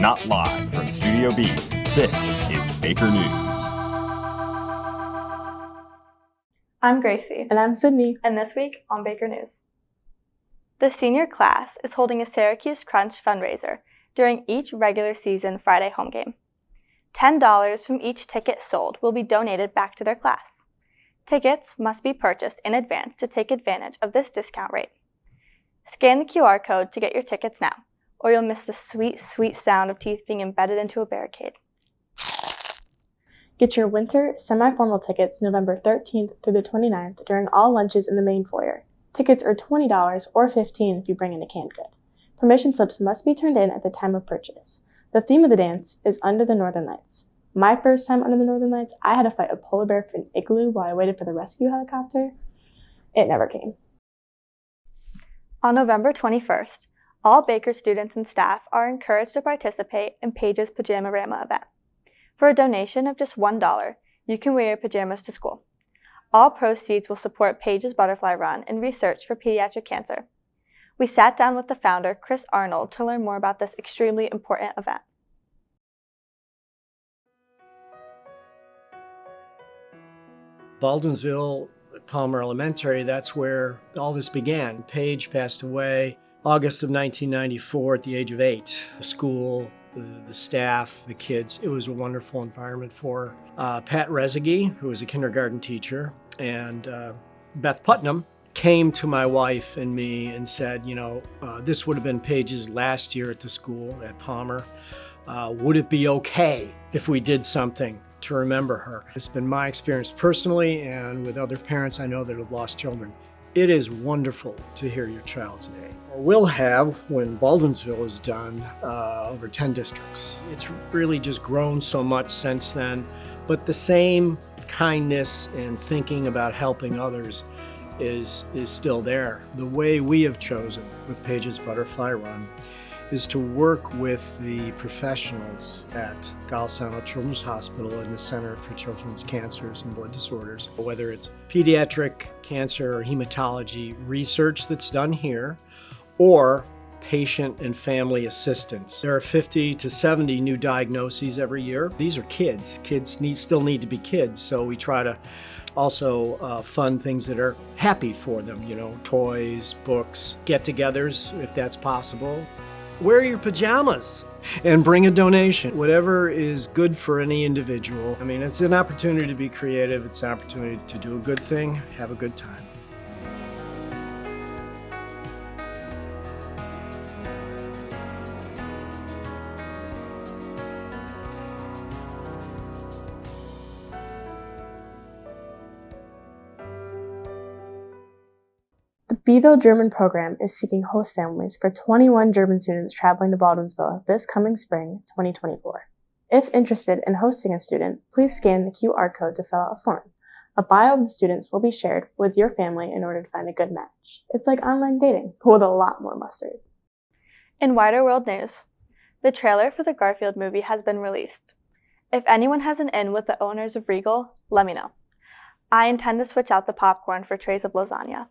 Not live from Studio B, this is Baker News. I'm Gracie. And I'm Sydney. And this week on Baker News. The senior class is holding a Syracuse Crunch fundraiser during each regular season Friday home game. $10 from each ticket sold will be donated back to their class. Tickets must be purchased in advance to take advantage of this discount rate. Scan the QR code to get your tickets now, or you'll miss the sweet, sweet sound of teeth being embedded into a barricade. Get your winter semi-formal tickets November 13th through the 29th during all lunches in the main foyer. Tickets are $20 or $15 if you bring in a canned good. Permission slips must be turned in at the time of purchase. The theme of the dance is Under the Northern Lights. My first time under the Northern Lights, I had to fight a polar bear for an igloo while I waited for the rescue helicopter. It never came. On November 21st, all Baker students and staff are encouraged to participate in Paige's Pajama-Rama event. For a donation of just $1, you can wear your pajamas to school. All proceeds will support Paige's Butterfly Run and research for pediatric cancer. We sat down with the founder, Chris Arnold, to learn more about this extremely important event. Baldwinsville, Palmer Elementary, that's where all this began. Paige passed away August of 1994 at the age of 8. The school, the staff, the kids, it was a wonderful environment for her. Pat Rezegi, who was a kindergarten teacher, and Beth Putnam came to my wife and me and said, this would have been Paige's last year at the school at Palmer. Would it be okay if we did something to remember her? It's been my experience personally and with other parents I know that have lost children. It is wonderful to hear your child's name. We'll have, when Baldwinsville is done, over 10 districts. It's really just grown so much since then, but the same kindness and thinking about helping others is still there. The way we have chosen with Paige's Butterfly Run is to work with the professionals at Golisano Children's Hospital and the Center for Children's Cancers and Blood Disorders, whether it's pediatric cancer or hematology research that's done here, or patient and family assistance. There are 50 to 70 new diagnoses every year. These are kids. Kids still need to be kids, so we try to also fund things that are happy for them, toys, books, get-togethers, if that's possible. Wear your pajamas and bring a donation. Whatever is good for any individual. It's an opportunity to be creative. It's an opportunity to do a good thing, have a good time. The Beeville German program is seeking host families for 21 German students traveling to Baldwinsville this coming spring, 2024. If interested in hosting a student, please scan the QR code to fill out a form. A bio of the students will be shared with your family in order to find a good match. It's like online dating, but with a lot more mustard. In wider world news, the trailer for the Garfield movie has been released. If anyone has an in with the owners of Regal, let me know. I intend to switch out the popcorn for trays of lasagna.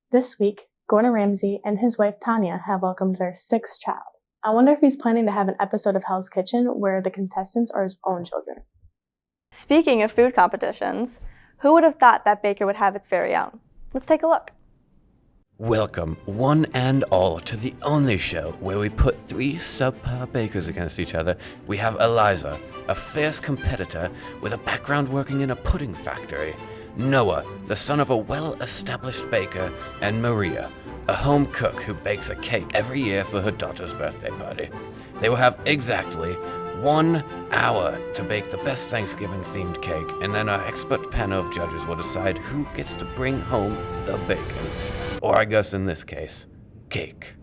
This week, Gordon Ramsay and his wife Tanya have welcomed their 6th child. I wonder if he's planning to have an episode of Hell's Kitchen where the contestants are his own children. Speaking of food competitions, who would have thought that Baker would have its very own? Let's take a look. Welcome, one and all, to the only show where we put 3 subpar bakers against each other. We have Eliza, a fierce competitor with a background working in a pudding factory. Noah, the son of a well-established baker, and Maria, a home cook who bakes a cake every year for her daughter's birthday party. They will have exactly 1 hour to bake the best Thanksgiving-themed cake, and then our expert panel of judges will decide who gets to bring home the bacon. Or I guess in this case, cake.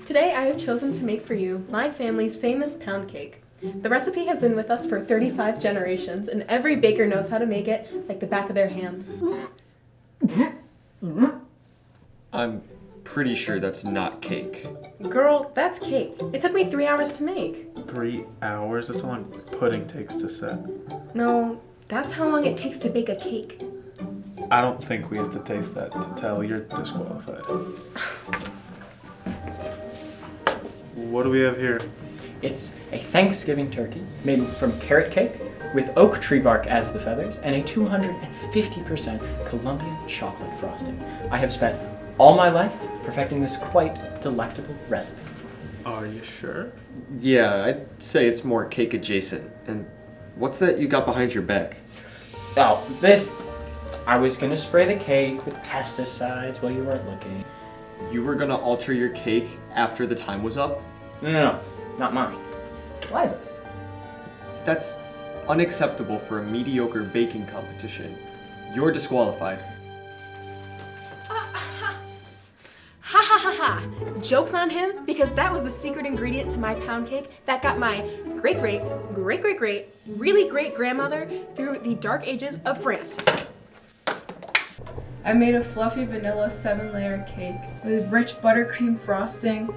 Today I have chosen to make for you my family's famous pound cake. The recipe has been with us for 35 generations, and every baker knows how to make it like the back of their hand. I'm pretty sure that's not cake. Girl, that's cake. It took me 3 hours to make. 3 hours? That's how long pudding takes to set. No, that's how long it takes to bake a cake. I don't think we have to taste that to tell you're disqualified. What do we have here? It's a Thanksgiving turkey made from carrot cake with oak tree bark as the feathers and a 250% Colombian chocolate frosting. I have spent all my life perfecting this quite delectable recipe. Are you sure? Yeah, I'd say it's more cake adjacent. And what's that you got behind your back? Oh, I was gonna spray the cake with pesticides while you weren't looking. You were gonna alter your cake after the time was up? No, not mine. Eliza's. That's unacceptable for a mediocre baking competition. You're disqualified. Ha ha ha ha! Joke's on him, because that was the secret ingredient to my pound cake that got my great really great grandmother through the dark ages of France. I made a fluffy vanilla 7-layer cake with rich buttercream frosting,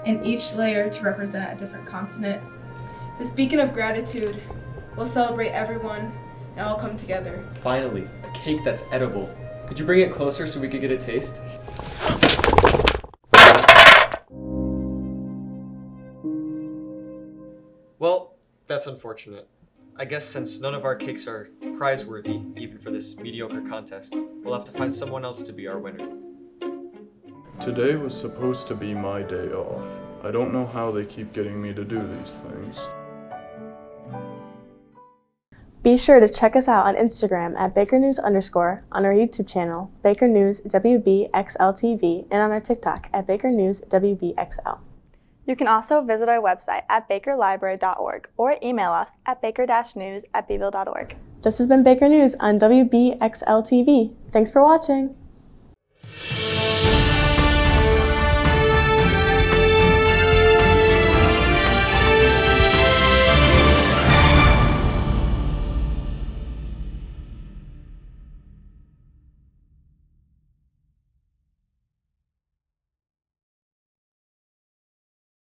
and each layer to represent a different continent. This beacon of gratitude will celebrate everyone and all come together. Finally, a cake that's edible. Could you bring it closer so we could get a taste? Well, that's unfortunate. I guess since none of our cakes are prize-worthy, even for this mediocre contest, we'll have to find someone else to be our winner. Today was supposed to be my day off. I don't know how they keep getting me to do these things. Be sure to check us out on Instagram at BakerNews_, on our YouTube channel, Baker News WBXLTV, and on our TikTok at Baker News WBXL. You can also visit our website at bakerlibrary.org or email us at baker-news@beeville.org. This has been Baker News on WBXL TV. Thanks for watching.